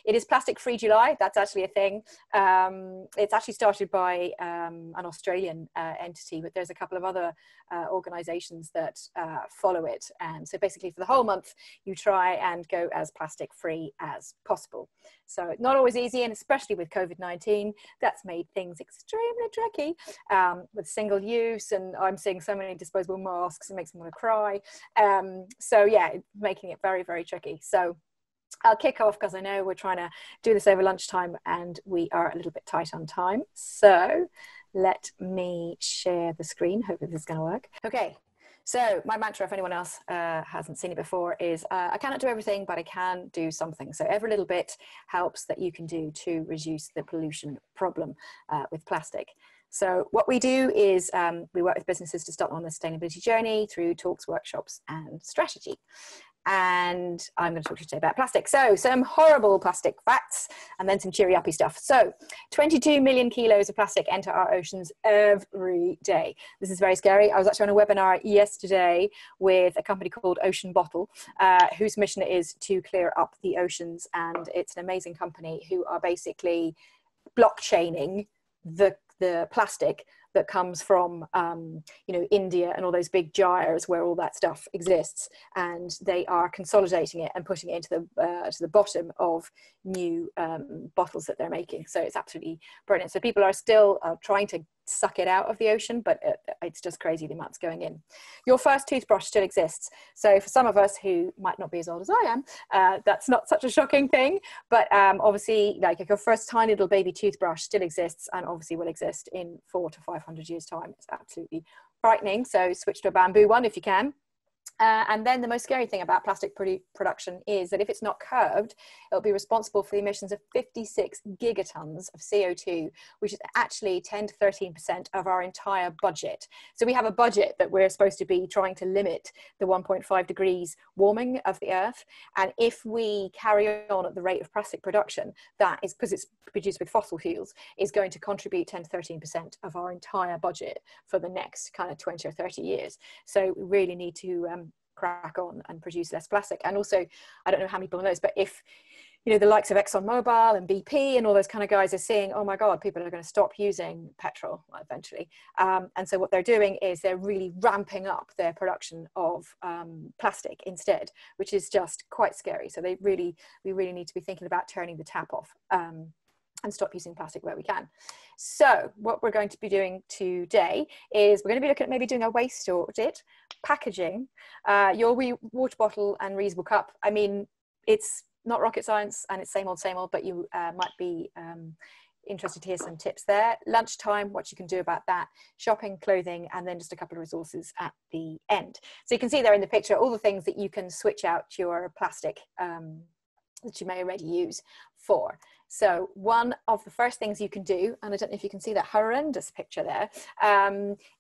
It is Plastic Free July. That's actually a thing. It's actually started by an Australian entity, but there's a couple of other organizations that follow it. And so basically for the whole month, you try and go as plastic free as possible. So not always easy, and especially with COVID-19, that's made things extremely tricky with single use, and I'm seeing so many disposable masks, it makes me want to cry. So yeah, making it very, very tricky. So I'll kick off because I know we're trying to do this over lunchtime and we are a little bit tight on time. So let me share the screen. Hopefully this is going to work. Okay. So my mantra, if anyone else hasn't seen it before, is I cannot do everything, but I can do something. So every little bit helps that you can do to reduce the pollution problem with plastic. So what we do is we work with businesses to start on the sustainability journey through talks, workshops, and strategy. And I'm going to talk to you today about plastic. So some horrible plastic facts and then some cheery uppy stuff. So 22 million kilos of plastic enter our oceans every day. This is very scary. I was actually on a webinar yesterday with a company called Ocean Bottle, whose mission it is to clear up the oceans. And it's an amazing company who are basically blockchaining the plastic that comes from, you know, India and all those big gyres where all that stuff exists, and they are consolidating it and putting it into to the bottom of new bottles that they're making. So it's absolutely brilliant. So people are still trying to suck it out of the ocean, but it's just crazy the amounts going in. Your first toothbrush still exists. So for some of us who might not be as old as I am, that's not such a shocking thing, but obviously like your first tiny little baby toothbrush still exists and obviously will exist in 400 to 500 years time. It's absolutely frightening. So switch to a bamboo one if you can. And then the most scary thing about plastic production is that if it's not curbed, it'll be responsible for the emissions of 56 gigatons of CO2, which is actually 10 to 13% of our entire budget. So we have a budget that we're supposed to be trying to limit the 1.5 degrees warming of the earth. And if we carry on at the rate of plastic production, that is because it's produced with fossil fuels, is going to contribute 10 to 13% of our entire budget for the next kind of 20 or 30 years. So we really need to crack on and produce less plastic. And also, I don't know how many people know this, but if, you know, the likes of ExxonMobil and BP and all those kind of guys are seeing, oh my God, people are going to stop using petrol eventually. And so what they're doing is they're really ramping up their production of plastic instead, which is just quite scary. So we really need to be thinking about turning the tap off and stop using plastic where we can. So what we're going to be doing today is we're going to be looking at maybe doing a waste audit, packaging, your water bottle and reusable cup. I mean, it's not rocket science and it's same old, but you might be interested to hear some tips there. Lunchtime, what you can do about that, shopping, clothing, and then just a couple of resources at the end. So you can see there in the picture all the things that you can switch out your plastic that you may already use for. So one of the first things you can do, and I don't know if you can see that horrendous picture there,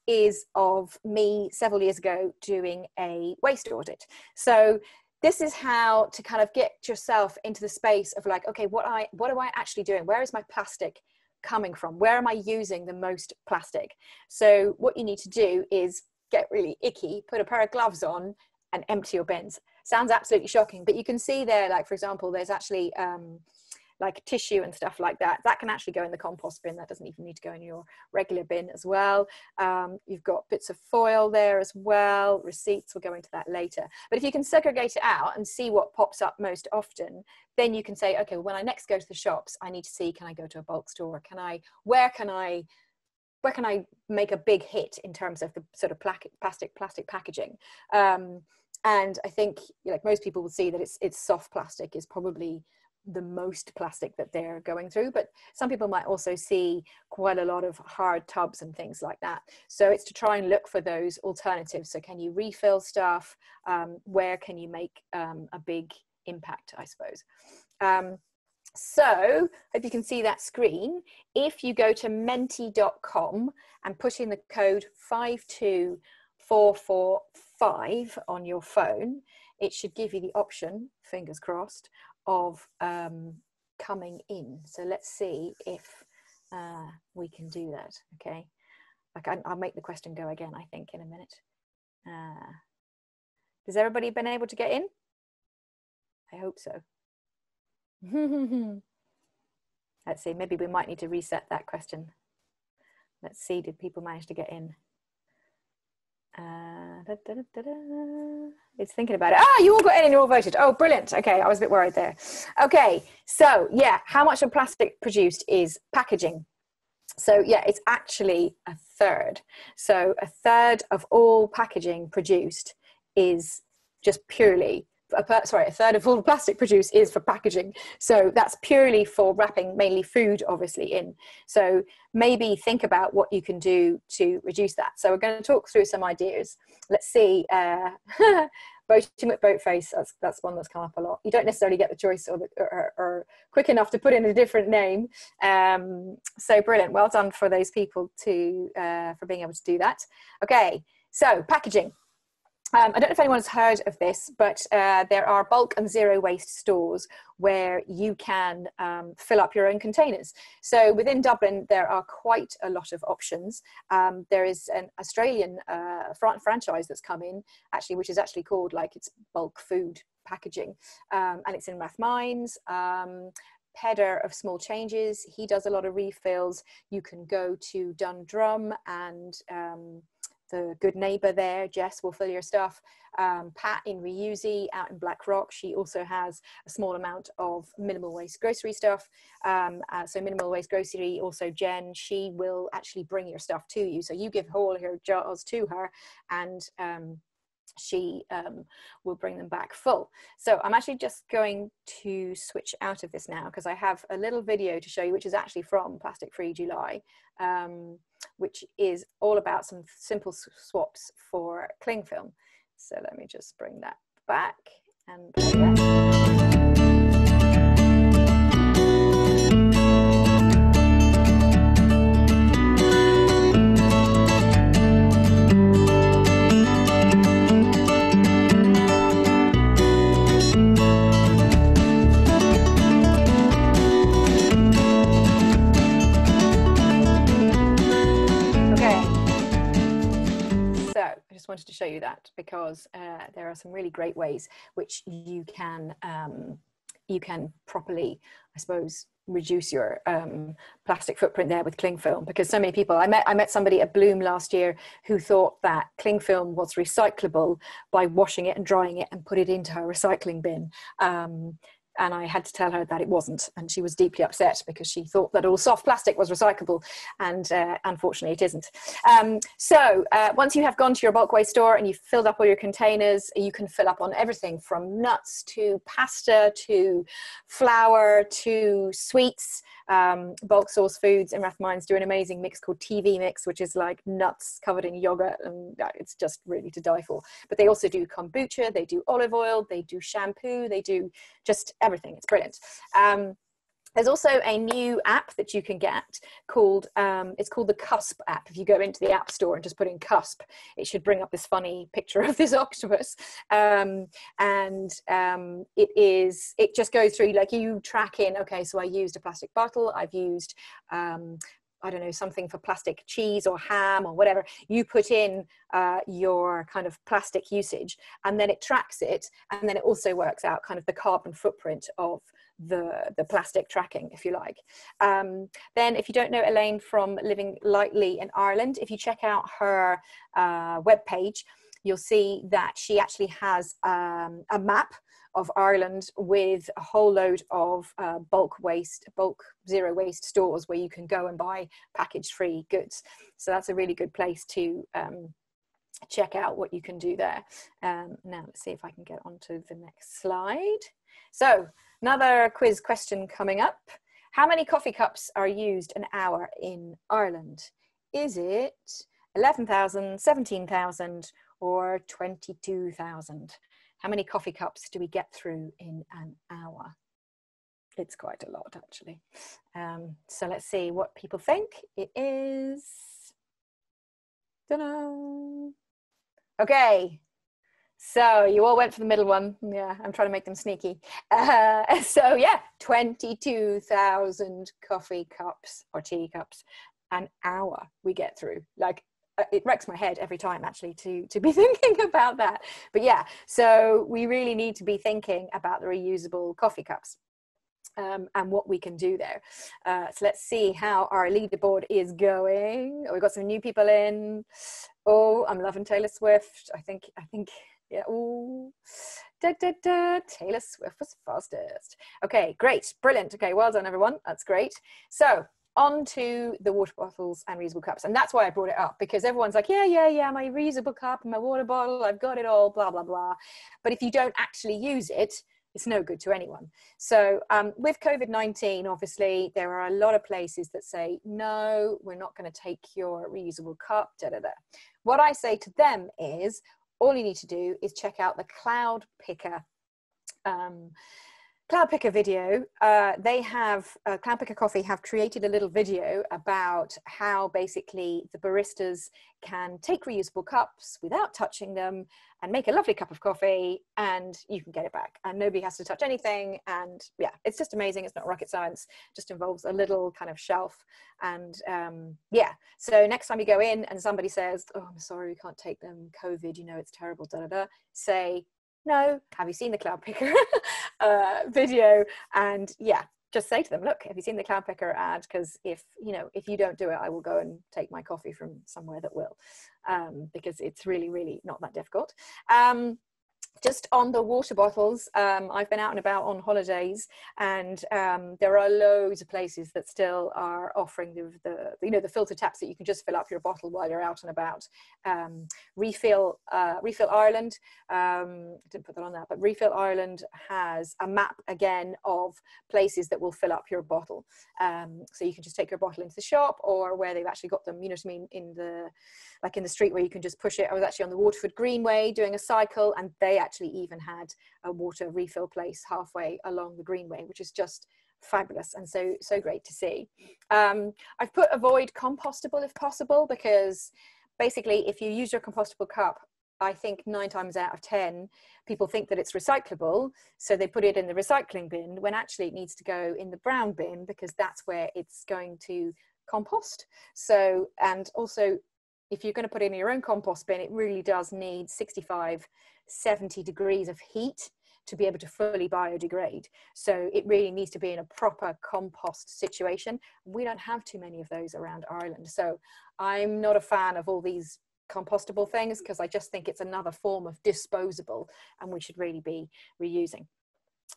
is of me several years ago doing a waste audit. So this is how to kind of get yourself into the space of like, okay, what am I actually doing? Where is my plastic coming from? Where am I using the most plastic? So what you need to do is get really icky, put a pair of gloves on and empty your bins. Sounds absolutely shocking, but you can see there, like, for example, there's actually like tissue and stuff like that. That can actually go in the compost bin. That doesn't even need to go in your regular bin as well. You've got bits of foil there as well. Receipts, we'll go into that later. But if you can segregate it out and see what pops up most often, then you can say, okay, when I next go to the shops, I need to see, can I go to a bulk store? Where can I make a big hit in terms of the sort of plastic packaging? And I think, like most people will see that it's soft plastic is probably the most plastic that they're going through, but some people might also see quite a lot of hard tubs and things like that. So it's to try and look for those alternatives. So can you refill stuff? Where can you make a big impact, I suppose? So hope you can see that screen. If you go to menti.com and put in the code 52445 on your phone, it should give you the option, fingers crossed, of coming in. So let's see if we can do that. Okay, I'll make the question go again, I think, in a minute. Has everybody been able to get in? I hope so. Let's see, maybe we might need to reset that question. Let's see, did people manage to get in? It's thinking about it. Ah, you all got in and you all voted. Oh, brilliant. Okay, I was a bit worried there. Okay, so yeah, how much of plastic produced is packaging? So yeah, it's actually a third. So a third of all packaging produced is just purely, a third of all the plastic produced is for packaging. So that's purely for wrapping mainly food, obviously, in. So maybe think about what you can do to reduce that. So we're going to talk through some ideas. Let's see. Voting with Boatface, that's one that's come up a lot. You don't necessarily get the choice or quick enough to put in a different name. So brilliant. Well done for those people for being able to do that. Okay, so packaging. I don't know if anyone's heard of this, but there are bulk and zero waste stores where you can fill up your own containers. So within Dublin, there are quite a lot of options. There is an Australian franchise that's come in, actually, which is actually called, like, it's bulk food packaging, and it's in Rathmines. Pedder of Small Changes, he does a lot of refills. You can go to Dundrum and the good neighbour there, Jess, will fill your stuff. Pat in Reusey out in Blackrock, she also has a small amount of minimal waste grocery stuff. So minimal waste grocery, also Jen, she will actually bring your stuff to you. So you give all her jars to her, and she will bring them back full. So I'm actually just going to switch out of this now because I have a little video to show you, which is actually from Plastic Free July, which is all about some simple swaps for cling film. So let me just bring that back and play that. Wanted to show you that because there are some really great ways which you can properly, I suppose, reduce your plastic footprint there with cling film. Because so many people, I met somebody at Bloom last year who thought that cling film was recyclable by washing it and drying it and put it into her recycling bin. And I had to tell her that it wasn't, and she was deeply upset because she thought that all soft plastic was recyclable, and unfortunately it isn't. So once you have gone to your bulk waste store and you've filled up all your containers, you can fill up on everything from nuts to pasta to flour to sweets. Bulk Source Foods in Rathmines do an amazing mix called TV Mix, which is like nuts covered in yogurt, and it's just really to die for. But they also do kombucha, they do olive oil, they do shampoo, they do just everything. It's brilliant. There's also a new app that you can get called, it's called the Cusp app. If you go into the App Store and just put in Cusp, it should bring up this funny picture of this octopus. It just goes through, like, you track in, okay, so I used a plastic bottle, I've used, I don't know, something for plastic cheese or ham or whatever. You put in your kind of plastic usage, and then it tracks it, and then it also works out kind of the carbon footprint of the plastic tracking, if you like. Then if you don't know Elaine from Living Lightly in Ireland, if you check out her webpage, you'll see that she actually has a map of Ireland with a whole load of bulk zero waste stores where you can go and buy package free goods. So that's a really good place to check out what you can do there. Now let's see if I can get onto the next slide. So another quiz question coming up. How many coffee cups are used an hour in Ireland? Is it 11,000, 17,000 or 22,000? How many coffee cups do we get through in an hour? It's quite a lot, actually. So let's see what people think. It is, dunno. Okay, so you all went for the middle one. Yeah, I'm trying to make them sneaky. So yeah, 22,000 coffee cups or tea cups an hour we get through. Like, it wrecks my head every time, actually, to be thinking about that. But yeah, so we really need to be thinking about the reusable coffee cups. and what we can do there. So let's see how our leaderboard is going. Oh, we've got some new people in. Oh, I'm loving Taylor Swift. I think, yeah. Oh, Taylor Swift was fastest. Okay, great, brilliant. Okay, well done, everyone. That's great. So on to the water bottles and reusable cups. And that's why I brought it up, because everyone's like, yeah, my reusable cup and my water bottle, I've got it all, blah, blah, blah. But if you don't actually use it, it's no good to anyone. So with COVID-19, obviously, there are a lot of places that say, no, we're not going to take your reusable cup, da, da, da. What I say to them is, all you need to do is check out the Cloud Picker video. They have, Cloud Picker Coffee have created a little video about how basically the baristas can take reusable cups without touching them and make a lovely cup of coffee, and you can get it back and nobody has to touch anything. And yeah, it's just amazing. It's not rocket science, just involves a little kind of shelf. And yeah, so next time you go in and somebody says, oh, I'm sorry, we can't take them, COVID, you know, it's terrible, da da da, say, no, have you seen the Cloud Picker video? And yeah, just say to them, look, have you seen the Cloud Picker ad? Because if you don't do it, I will go and take my coffee from somewhere that will, because it's really, really not that difficult. Just on the water bottles, I've been out and about on holidays, and there are loads of places that still are offering the filter taps that you can just fill up your bottle while you're out and about. Refill Ireland, didn't put that on that, but Refill Ireland has a map again of places that will fill up your bottle. So you can just take your bottle into the shop, or where they've actually got them, you know what I mean, in the street where you can just push it. I was actually on the Waterford Greenway doing a cycle, and they actually even had a water refill place halfway along the Greenway, which is just fabulous and so great to see. I've put avoid compostable if possible, because basically if you use your compostable cup, I think 9 times out of 10 people think that it's recyclable, so they put it in the recycling bin, when actually it needs to go in the brown bin, because that's where it's going to compost. So, and also, if you're going to put it in your own compost bin, it really does need 65, 70 degrees of heat to be able to fully biodegrade. So it really needs to be in a proper compost situation. We don't have too many of those around Ireland. So I'm not a fan of all these compostable things, because I just think it's another form of disposable, and we should really be reusing.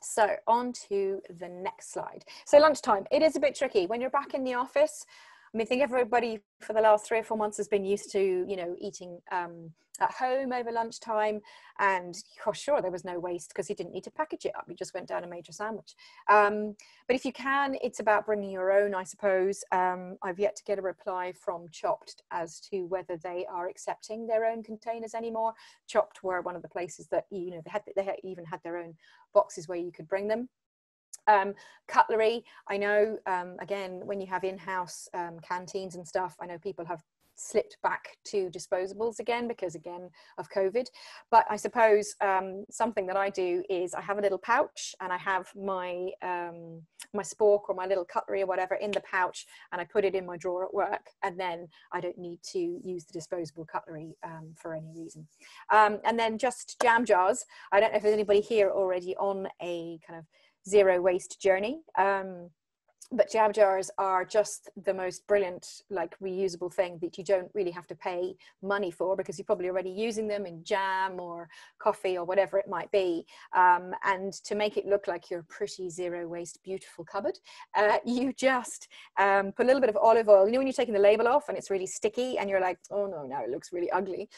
So on to the next slide. So lunchtime, it is a bit tricky when you're back in the office. I mean, I think everybody for the last 3 or 4 months has been used to, you know, eating at home over lunchtime, and sure, there was no waste because you didn't need to package it up. You just went down and made your sandwich. But if you can, it's about bringing your own, I suppose. I've yet to get a reply from Chopped as to whether they are accepting their own containers anymore. Chopped were one of the places that, you know, they even had their own boxes where you could bring them. Cutlery, I know, again, when you have in-house canteens and stuff, I know people have slipped back to disposables again because of COVID. But I suppose something that I do is I have a little pouch, and I have my my spork or my little cutlery or whatever in the pouch, and I put it in my drawer at work, and then I don't need to use the disposable cutlery for any reason. And then just jam jars. I don't know if there's anybody here already on a kind of zero waste journey, but jam jars are just the most brilliant, like, reusable thing that you don't really have to pay money for, because you're probably already using them in jam or coffee or whatever it might be. And to make it look like your pretty zero waste, beautiful cupboard, you just put a little bit of olive oil. You know when you're taking the label off and it's really sticky and you're like, oh no, now it looks really ugly.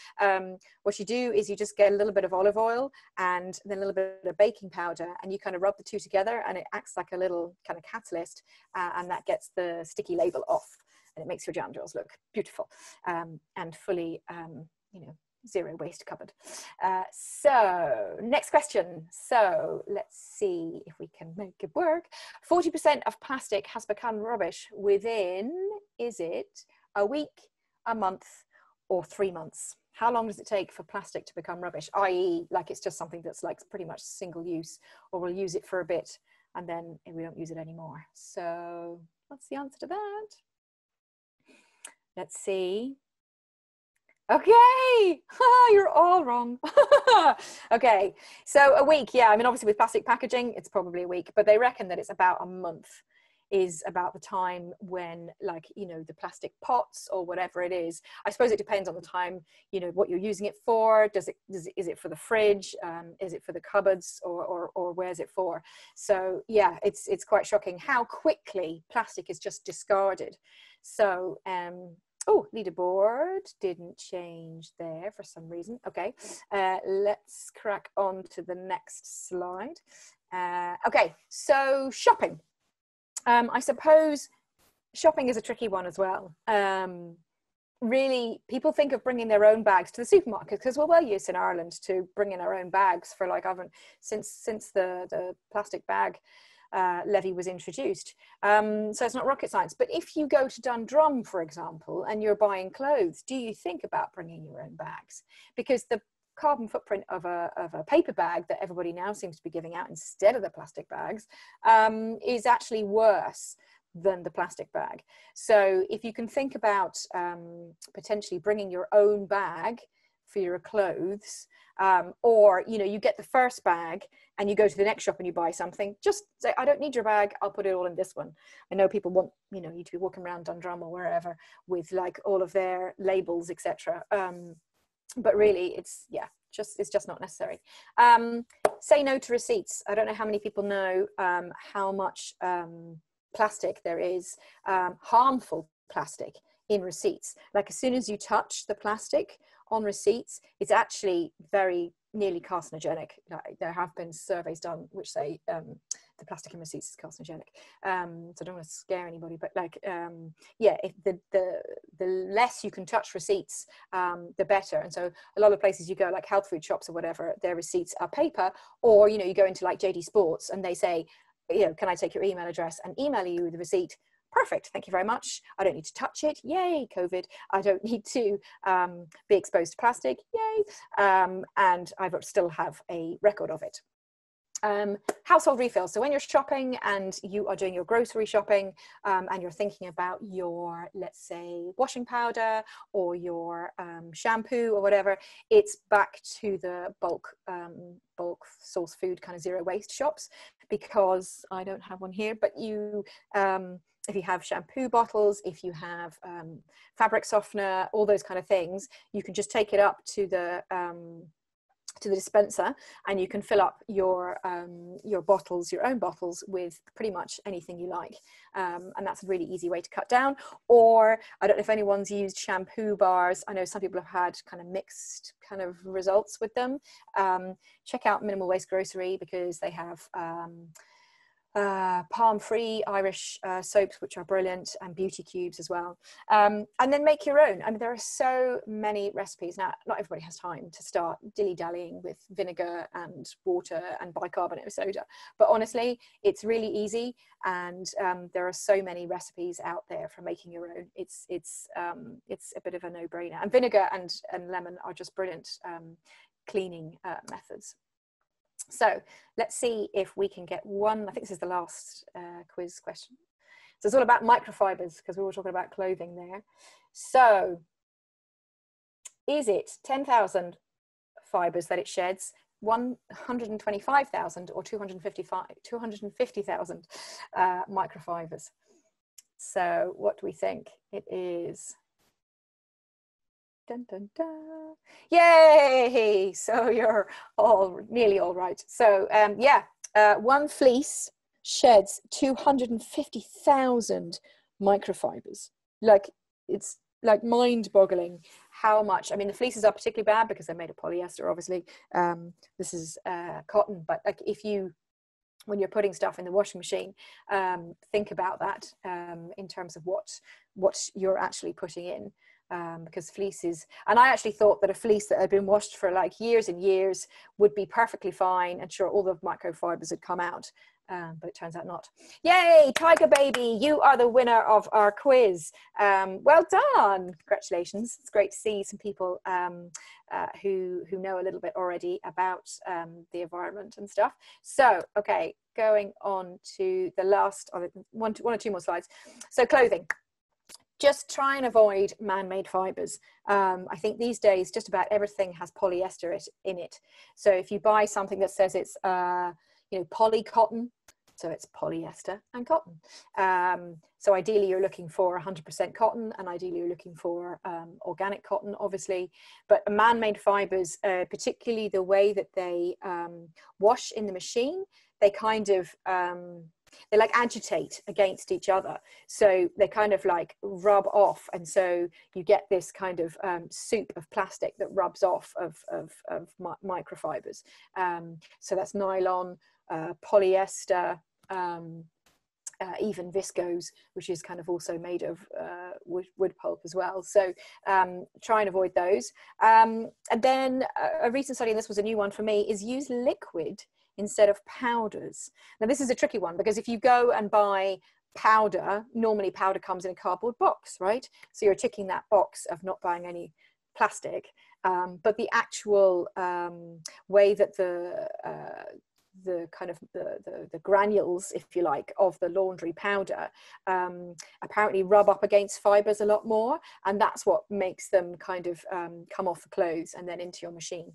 What you do is you just get a little bit of olive oil and then a little bit of baking powder, and you kind of rub the two together, and it acts like a little kind of catalyst. And that gets the sticky label off, and it makes your jam jars look beautiful and fully, you know, zero waste cupboard. So next question. So let's see if we can make it work. 40% of plastic has become rubbish within, is it a week, a month, or 3 months? How long does it take for plastic to become rubbish? I.e., like, it's just something that's like pretty much single use, or we'll use it for a bit and then we don't use it anymore. So what's the answer to that? Let's see. Okay, you're all wrong. Okay, so a week, yeah. I mean, obviously with plastic packaging, it's probably a week, but they reckon that it's about a month is about the time when, like, you know, the plastic pots or whatever it is. I suppose it depends on the time, you know, what you're using it for. Is it for the fridge? Is it for the cupboards, or where's it for? So yeah, it's quite shocking how quickly plastic is just discarded. So oh, leaderboard didn't change there for some reason. Okay, let's crack on to the next slide. Okay, so shopping. I suppose shopping is a tricky one as well. Really, people think of bringing their own bags to the supermarket because we're well used in Ireland to bringing our own bags for, like, since the plastic bag levy was introduced. So it's not rocket science. But if you go to Dundrum, for example, and you're buying clothes, do you think about bringing your own bags? Because the carbon footprint of a paper bag that everybody now seems to be giving out instead of the plastic bags is actually worse than the plastic bag. So if you can think about potentially bringing your own bag for your clothes, or, you know, you get the first bag and you go to the next shop and you buy something, just say, I don't need your bag, I'll put it all in this one. I know people want, you know, you to be walking around Dundrum or wherever with, like, all of their labels, etc. But really, it's just not necessary. Say no to receipts. I don't know how many people know how much plastic there is, harmful plastic in receipts. Like, as soon as you touch the plastic on receipts, it's actually very nearly carcinogenic. Like, there have been surveys done which say the plastic in receipts is carcinogenic. So I don't want to scare anybody, but, like, yeah, if the less you can touch receipts, the better. And so a lot of places you go, like health food shops or whatever, their receipts are paper, or, you know, you go into like JD Sports and they say, you know, can I take your email address and email you the receipt? Perfect, thank you very much. I don't need to touch it. Yay, COVID. I don't need to be exposed to plastic. Yay. And I still have a record of it. Household refills. So when you're shopping and you are doing your grocery shopping, and you're thinking about your, let's say, washing powder or your shampoo or whatever, it's back to the bulk source food kind of zero waste shops, because I don't have one here, but you if you have shampoo bottles, if you have fabric softener, all those kind of things, you can just take it up to the dispenser, and you can fill up your bottles, your own bottles, with pretty much anything you like, and that's a really easy way to cut down. Or I don't know if anyone's used shampoo bars. I know some people have had kind of mixed kind of results with them. Check out Minimal Waste Grocery, because they have palm-free Irish soaps, which are brilliant, and beauty cubes as well. And then make your own. I mean, there are so many recipes. Now, not everybody has time to start dilly-dallying with vinegar and water and bicarbonate of soda, but honestly, it's really easy, and there are so many recipes out there for making your own. It's a bit of a no-brainer. And vinegar and lemon are just brilliant cleaning methods. So let's see if we can get one. I think this is the last quiz question. So it's all about microfibers, because we were talking about clothing there. So is it 10,000 fibers that it sheds, 125,000, or 250,000 microfibers? So what do we think? It is. Dun, dun, dun. Yay! So you're nearly all right. So one fleece sheds 250,000 microfibers. Like, it's like mind-boggling how much. I mean, the fleeces are particularly bad because they're made of polyester, obviously. This is cotton, but like, when you're putting stuff in the washing machine, think about that in terms of what you're actually putting in. Because fleeces, and I actually thought that a fleece that had been washed for like years and years would be perfectly fine, and sure, all the microfibers had come out, but it turns out not. Yay, Tiger Baby, you are the winner of our quiz. Well done, congratulations. It's great to see some people who know a little bit already about the environment and stuff. So, okay, going on to the last one or two more slides. So clothing. just try and avoid man-made fibers. I think these days just about everything has polyester in it. So if you buy something that says it's poly cotton, so it's polyester and cotton. So ideally you're looking for 100% cotton, and ideally you're looking for organic cotton, obviously. But man-made fibers, particularly the way that they wash in the machine, they kind of they like agitate against each other, so they kind of like rub off, and so you get this kind of soup of plastic that rubs off of microfibers. So that's nylon, polyester, even viscose, which is kind of also made of wood pulp as well. So try and avoid those. And then a recent study, and this was a new one for me, is use liquid instead of powders. Now this is a tricky one, because if you go and buy powder, normally powder comes in a cardboard box, right? So you're ticking that box of not buying any plastic, but the actual way that the kind of the granules, if you like, of the laundry powder apparently rub up against fibers a lot more, and that's what makes them kind of come off the clothes and then into your machine.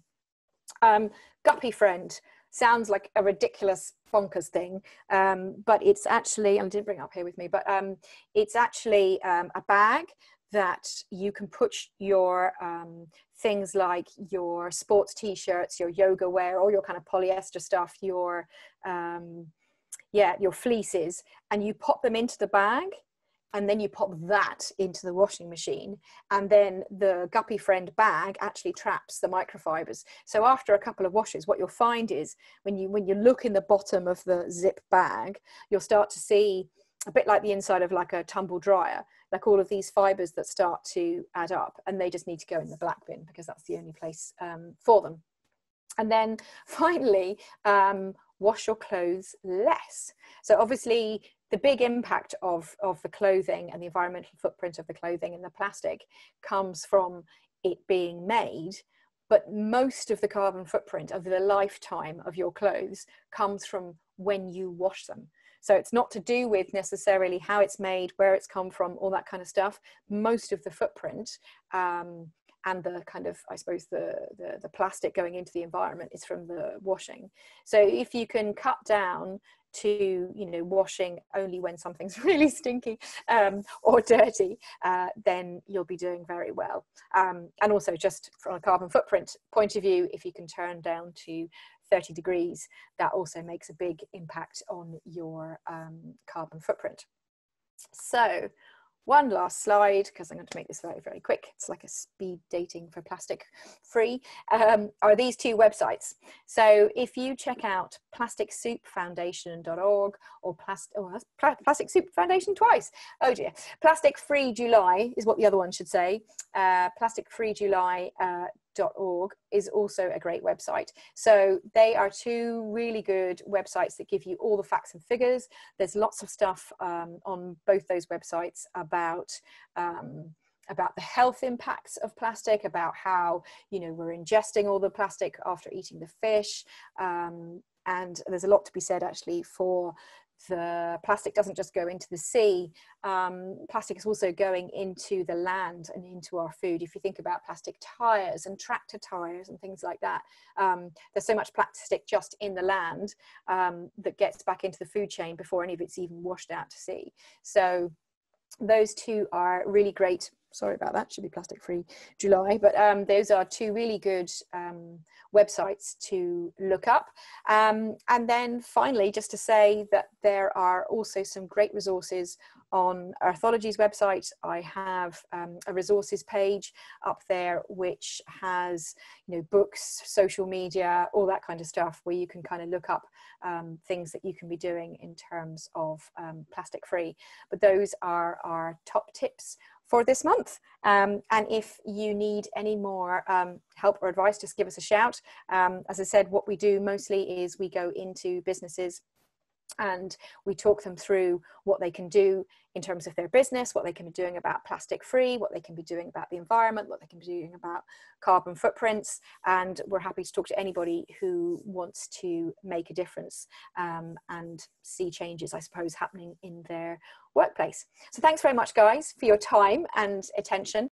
Guppy Friend sounds like a ridiculous bonkers thing, but it's actually, I didn't bring it up here with me, but it's actually a bag that you can put your things like your sports t-shirts, your yoga wear, all your kind of polyester stuff, your fleeces, and you pop them into the bag, and then you pop that into the washing machine, and then the Guppy Friend bag actually traps the microfibers. So after a couple of washes, what you'll find is when you look in the bottom of the zip bag, you'll start to see a bit like the inside of like a tumble dryer, like all of these fibers that start to add up, and they just need to go in the black bin, because that's the only place for them. And then finally, wash your clothes less. So obviously the big impact of the clothing and the environmental footprint of the clothing and the plastic comes from it being made, but most of the carbon footprint of the lifetime of your clothes comes from when you wash them. So it's not to do with necessarily how it's made, where it's come from, all that kind of stuff. Most of the footprint and the kind of, I suppose, the plastic going into the environment is from the washing. So if you can cut down to, washing only when something's really stinky or dirty, then you'll be doing very well. And also, just from a carbon footprint point of view, if you can turn down to 30 degrees, that also makes a big impact on your carbon footprint. So one last slide, because I'm going to make this very, very quick. It's like a speed dating for plastic free, are these two websites. So if you check out plasticsoupfoundation.org or Plastic Soup Foundation twice. Oh dear. Plastic Free July is what the other one should say. Plasticfreejuly.org is also a great website. So they are two really good websites that give you all the facts and figures. There's lots of stuff on both those websites about the health impacts of plastic, about how we're ingesting all the plastic after eating the fish, and there's a lot to be said actually for the plastic doesn't just go into the sea. Plastic is also going into the land and into our food. If you think about plastic tires and tractor tires and things like that, there's so much plastic just in the land that gets back into the food chain before any of it's even washed out to sea. So those two are really great. Sorry about that, should be Plastic Free July, but those are two really good websites to look up. And then finally, just to say that there are also some great resources on Earthology's website. I have a resources page up there which has books, social media, all that kind of stuff, where you can kind of look up things that you can be doing in terms of plastic free. But those are our top tips for this month. And if you need any more help or advice, just give us a shout. As I said, what we do mostly is we go into businesses And we talk them through what they can do in terms of their business, what they can be doing about plastic free, what they can be doing about the environment, what they can be doing about carbon footprints. And we're happy to talk to anybody who wants to make a difference and see changes, I suppose, happening in their workplace. So thanks very much, guys, for your time and attention.